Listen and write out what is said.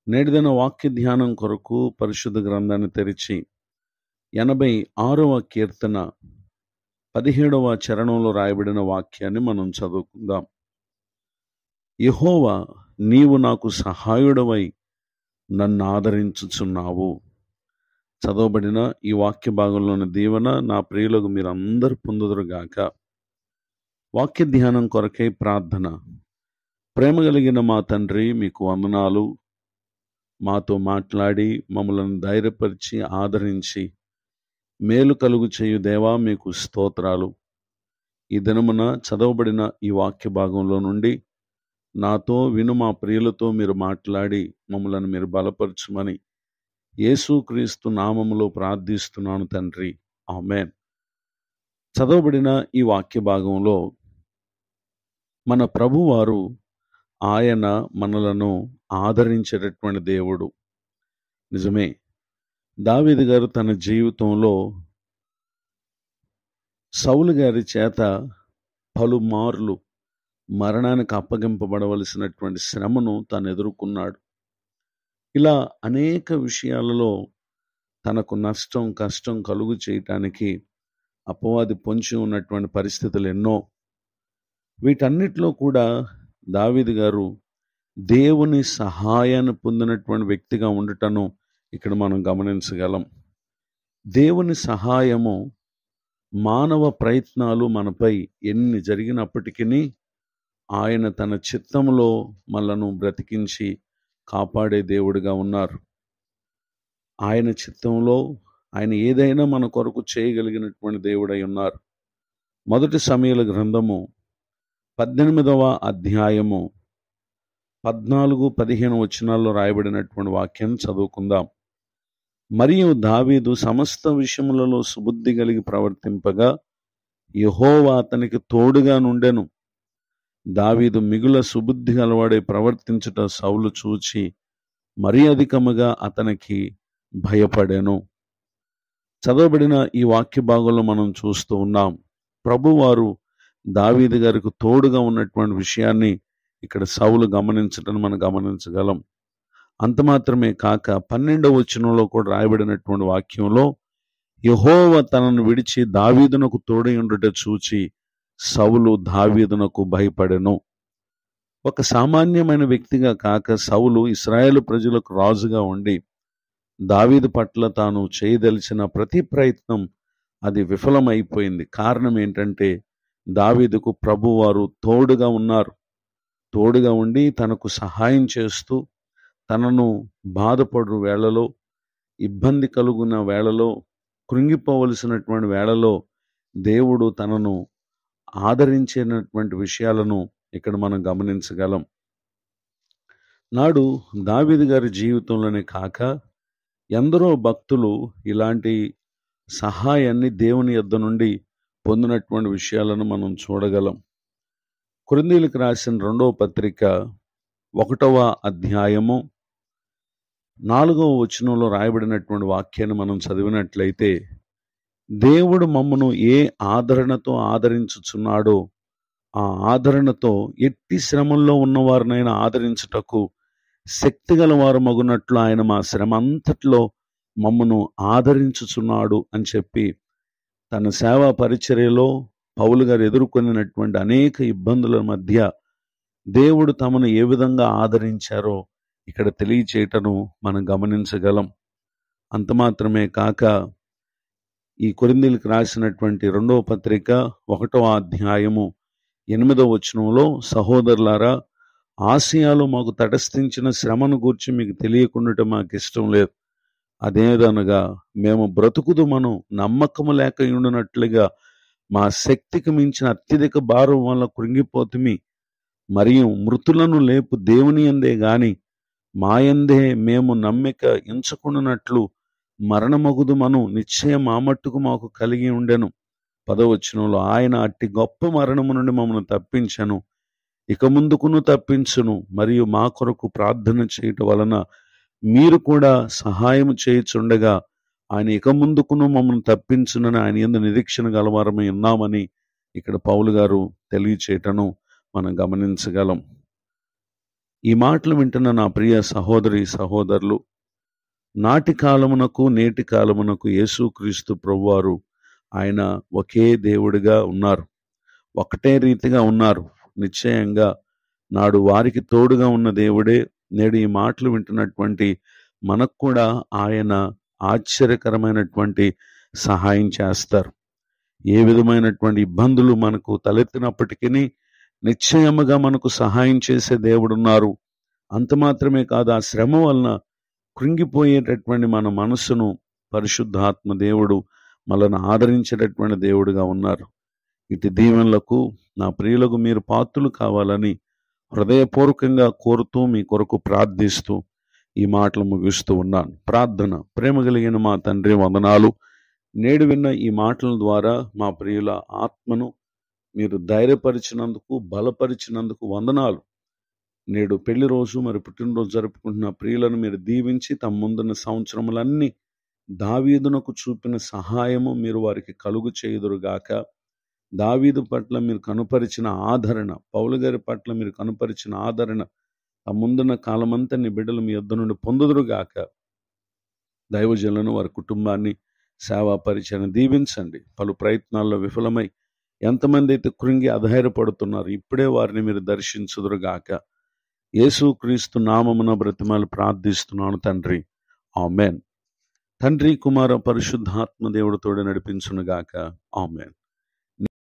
నేటిదిన వాక్య ధ్యానం కొరకు పరిశుద్ధ గ్రంథాన్ని తెరిచి 86వ కీర్తన 17వ చరణంలో రాయబడిన వాక్యాన్ని మనం చదువుకుందాం. యెహోవా, నీవు నాకు సహాయుడవై నన్ను ఆదరించుచున్నావు. చదవబడిన ఈ వాక్య భాగంలోని దీవెన నా ప్రియులకు మీరందరూ పొందుదురుగాక. వాక్య ధ్యానం కొరకై ప్రార్థన. ప్రేమ కలిగిన మా తండ్రి, మీకు వందనాలు. మాతో మాట్లాడి మమ్మల్ని ధైర్యపరిచి ఆదరించి మేలు కలుగు చేయు దేవా, మీకు స్తోత్రాలు. ఈ దినమున చదవబడిన ఈ వాక్య భాగంలో నుండి నాతో విను మా ప్రియులతో మీరు మాట్లాడి మమ్మల్ని మీరు బలపరచుమని యేసుక్రీస్తు నామములో ప్రార్థిస్తున్నాను తండ్రి, ఆమేన్. చదవబడిన ఈ వాక్య భాగంలో మన ప్రభువారు ఆయన మనలను ఆదరించేటటువంటి దేవుడు. నిజమే, దావీదు గారు తన జీవితంలో సౌలు గారి చేత పలుమార్లు మరణానికి అప్పగింపబడవలసినటువంటి శ్రమను తాను ఎదుర్కొన్నాడు. ఇలా అనేక విషయాలలో తనకు నష్టం కష్టం కలుగు చేయటానికి అపవాది పొంచి ఉన్నటువంటి పరిస్థితులు ఎన్నో. వీటన్నిటిలో కూడా దావీదు గారు దేవుని సహాయాన్ని పొందినటువంటి వ్యక్తిగా ఉండటను ఇక్కడ మనం గమనించగలం. దేవుని సహాయము, మానవ ప్రయత్నాలు మనపై ఎన్ని జరిగినప్పటికీ ఆయన తన చిత్తములో మనలను బ్రతికించి కాపాడే దేవుడిగా ఉన్నారు. ఆయన చిత్తంలో ఆయన ఏదైనా మన కొరకు చేయగలిగినటువంటి దేవుడై ఉన్నారు. మొదటి సమూయేలు గ్రంథము 18వ అధ్యాయము 14-15 వచనాల్లో రాయబడినటువంటి వాక్యాన్ని చదువుకుందాం. మరియు దావీదు సమస్త విషయములలో సుబుద్ధి కలిగి ప్రవర్తింపగా యెహోవా అతనికి తోడుగా నుండెను. దావీదు మిగుల సుబుద్ధి గలవాడై ప్రవర్తించుట సౌలు చూచి మరీ అధికముగా అతనికి భయపడెను. చదవబడిన ఈ వాక్య భాగంలో మనం చూస్తూ ఉన్నాం, ప్రభువారు దావీదు గారికి తోడుగా ఉన్నటువంటి విషయాన్ని ఇక్కడ సౌలు గమనించటం మనం గమనించగలం. అంత మాత్రమే కాక 12వ వచనంలో కూడా రాయబడినటువంటి వాక్యంలో యెహోవా తనను విడిచి దావీదునకు తోడై ఉండుట చూచి సౌలు దావీదునకు భయపడెను. ఒక సామాన్యమైన వ్యక్తిగా కాక సౌలు ఇశ్రాయేలు ప్రజలకు రాజుగా ఉండి దావీదు పట్ల తాను చేయదలిచిన ప్రతి ప్రయత్నం అది విఫలమైపోయింది. కారణం ఏంటంటే దావీదుకు ప్రభువారు తోడుగా ఉన్నారు. తోడుగా ఉండి తనకు సహాయం చేస్తూ తనను బాధపడు వేళలో, ఇబ్బంది కలుగున వేళలో, కృంగిపోవలసినటువంటి వేళలో దేవుడు తనను ఆదరించేటటువంటి విషయాలను ఇక్కడ మనం గమనించగలం. నాడు దావీదు గారి జీవితంలోనే కాక ఎందరో భక్తులు ఇలాంటి సహాయాన్ని దేవుని యొద్ద నుండి పొందినటువంటి విషయాలను మనం చూడగలం. కొరింథీయులకు రాసిన 2వ పత్రిక 1వ అధ్యాయము 4వ వచనంలో రాయబడినటువంటి వాక్యాన్ని మనం చదివినట్లయితే, దేవుడు మమ్మను ఏ ఆదరణతో ఆదరించుచున్నాడో ఆ ఆదరణతో ఎట్టి శ్రమల్లో ఉన్నవారినైనా ఆదరించుటకు శక్తిగల వారు మగునట్లు ఆయన మా శ్రమ అంతట్లో మమ్మను ఆదరించుచున్నాడు అని చెప్పి తన సేవా పరిచర్యలో పౌలు గారు ఎదుర్కొనినటువంటి అనేక ఇబ్బందుల మధ్య దేవుడు తమను ఏ విధంగా ఆదరించారో ఇక్కడ తెలియచేయటను మనం గమనించగలం. అంత మాత్రమే కాక ఈ కొరింథీయులకు రాసినటువంటి 2వ పత్రిక 1వ అధ్యాయము 8వ వచనంలో, సహోదరులారా, ఆసియాలో మాకు తటస్థించిన శ్రమను గూర్చి మీకు తెలియకుండా మాకు ఇష్టం లేదు. అదేదనగా మేము బ్రతుకుదుమను నమ్మకము లేక ఉండునట్లుగా మా శక్తికి మించిన అత్యధిక భారం వల్ల కృంగిపోతుమి. మరియు మృతులను లేపు దేవుని యందే గాని మాయందే మేము నమ్మిక ఎంచుకున్నట్లు మరణమగుదుమను నిశ్చయం ఆ మట్టుకు మాకు కలిగి ఉండెను. 10వ వచనంలో, ఆయన అట్టి గొప్ప మరణము నుండి మమ్మల్ని తప్పించెను, ఇక ముందుకును తప్పించును. మరియు మా కొరకు ప్రార్థన చేయటం వలన మీరు కూడా సహాయం చేయుచుండగా ఆయన ఇక ముందుకును మమ్మల్ని తప్పించునని ఆయన యందు నిరీక్షణ గలవారమై ఉన్నామని ఇక్కడ పౌలు గారు తెలియచేయటను మనం గమనించగలం. ఈ మాటలు వింటున్న నా ప్రియ సహోదరి సహోదరులు, నాటి కాలమునకు నేటి కాలమునకు యేసుక్రీస్తు ప్రభువారు ఆయన ఒకే దేవుడిగా ఉన్నారు, ఒకటే రీతిగా ఉన్నారు. నిశ్చయంగా నాడు వారికి తోడుగా ఉన్న దేవుడే నేడు ఈ మాటలు వింటున్నటువంటి మనకు కూడా ఆయన ఆశ్చర్యకరమైనటువంటి సహాయం చేస్తారు. ఏ విధమైనటువంటి ఇబ్బందులు మనకు తలెత్తినప్పటికీ నిశ్చయముగా మనకు సహాయం చేసే దేవుడున్నారు. అంత మాత్రమే కాదు, ఆ శ్రమ వలన కృంగిపోయేటటువంటి మన మనస్సును పరిశుద్ధాత్మ దేవుడు మనల్ని ఆదరించేటటువంటి దేవుడుగా ఉన్నారు. ఇటు దీవెనలకు నా ప్రియులకు మీరు పాత్రులు కావాలని హృదయపూర్వకంగా కోరుతూ మీ కొరకు ప్రార్థిస్తూ ఈ మాటలు ముగిస్తూ ఉన్నాను. ప్రార్థన. ప్రేమ కలిగిన మా తండ్రి, వందనాలు. నేడు విన్న ఈ మాటల ద్వారా మా ప్రియుల ఆత్మను మీరు ధైర్యపరిచినందుకు, బలపరిచినందుకు వందనాలు. నేడు పెళ్లి రోజు మరి పుట్టినరోజు జరుపుకుంటున్న ప్రియులను మీరు దీవించి తమ ముందున్న సంవత్సరములన్నీ దావీదునకు చూపిన సహాయము మీరు వారికి కలుగు చేయుదురుగాక. దావీదు పట్ల మీరు కనుపరిచిన ఆదరణ, పౌలు గారి పట్ల మీరు కనుపరిచిన ఆదరణ ఆ ముందున్న కాలమంతా నీ బిడ్డలు మీ యొద్ద నుండి పొందుదురుగాక. దైవజనులను, వారి కుటుంబాన్ని, సేవా పరిచయాన్ని దీవించండి. పలు ప్రయత్నాల్లో విఫలమై ఎంతమంది అయితే కృంగి అధైర్యపడుతున్నారు, ఇప్పుడే వారిని మీరు దర్శించుదురుగాక. యేసుక్రీస్తు నామమున బ్రతిమాలు ప్రార్థిస్తున్నాను తండ్రి, ఆమెన్. తండ్రి, కుమార, పరిశుద్ధాత్మ దేవుడితోడే నడిపించునుగాక, ఆమెన్.